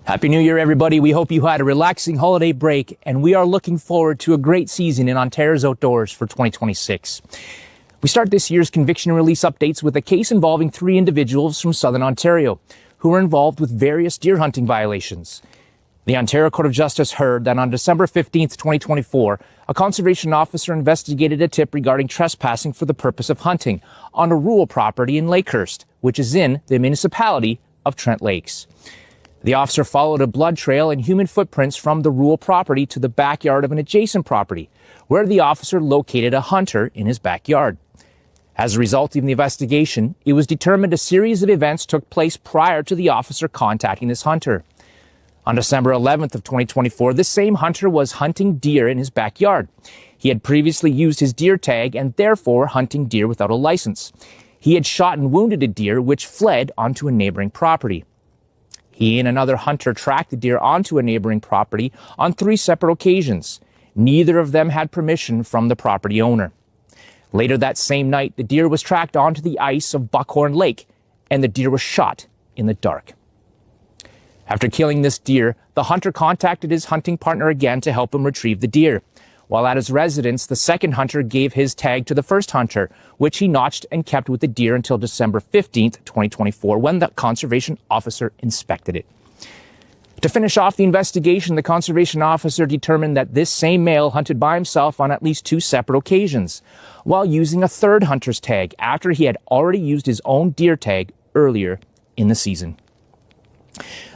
Happy New Year, everybody. We hope you had a relaxing holiday break, and we are looking forward to a great season in Ontario's outdoors for 2026. We start this year's conviction and release updates with a case involving 3 individuals from Southern Ontario who were involved with various deer hunting violations. The Ontario Court of Justice heard that on December 15th, 2024, a conservation officer investigated a tip regarding trespassing for the purpose of hunting on a rural property in Lakehurst, which is in the municipality of Trent Lakes. The officer followed a blood trail and human footprints from the rural property to the backyard of an adjacent property, where the officer located a hunter in his backyard. As a result of the investigation, it was determined a series of events took place prior to the officer contacting this hunter. On December 11th of 2024, this same hunter was hunting deer in his backyard. He had previously used his deer tag and therefore hunting deer without a license. He had shot and wounded a deer which fled onto a neighboring property. He and another hunter tracked the deer onto a neighboring property on 3 separate occasions. Neither of them had permission from the property owner. Later that same night, the deer was tracked onto the ice of Buckhorn Lake, and the deer was shot in the dark. After killing this deer, the hunter contacted his hunting partner again to help him retrieve the deer. While at his residence, the second hunter gave his tag to the first hunter, which he notched and kept with the deer until December 15th, 2024, when the conservation officer inspected it. To finish off the investigation, the conservation officer determined that this same male hunted by himself on at least 2 separate occasions, while using a third hunter's tag after he had already used his own deer tag earlier in the season.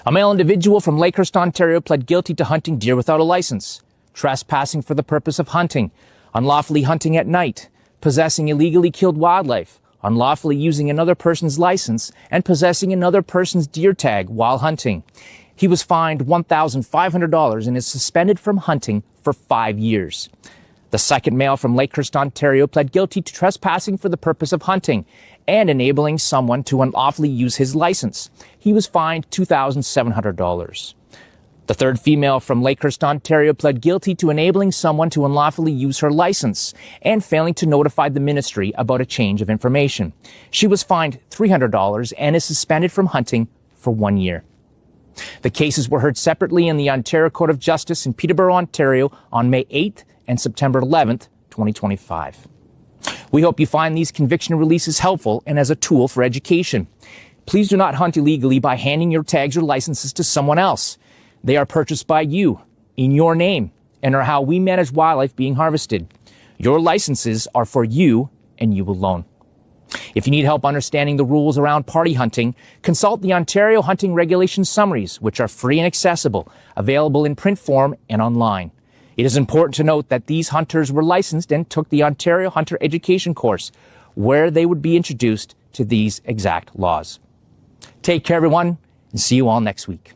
A male individual from Lakehurst, Ontario, pled guilty to hunting deer without a license, trespassing for the purpose of hunting, unlawfully hunting at night, possessing illegally killed wildlife, unlawfully using another person's license, and possessing another person's deer tag while hunting. He was fined $1,500 and is suspended from hunting for 5 years. The second male from Lakehurst, Ontario, pled guilty to trespassing for the purpose of hunting and enabling someone to unlawfully use his license. He was fined $2,700. The third female from Lakehurst, Ontario, pled guilty to enabling someone to unlawfully use her license and failing to notify the ministry about a change of information. She was fined $300 and is suspended from hunting for 1 year. The cases were heard separately in the Ontario Court of Justice in Peterborough, Ontario on May 8th and September 11th, 2025. We hope you find these conviction releases helpful and as a tool for education. Please do not hunt illegally by handing your tags or licenses to someone else. They are purchased by you, in your name, and are how we manage wildlife being harvested. Your licenses are for you and you alone. If you need help understanding the rules around party hunting, consult the Ontario Hunting Regulations Summaries, which are free and accessible, available in print form and online. It is important to note that these hunters were licensed and took the Ontario Hunter Education course, where they would be introduced to these exact laws. Take care, everyone, and see you all next week.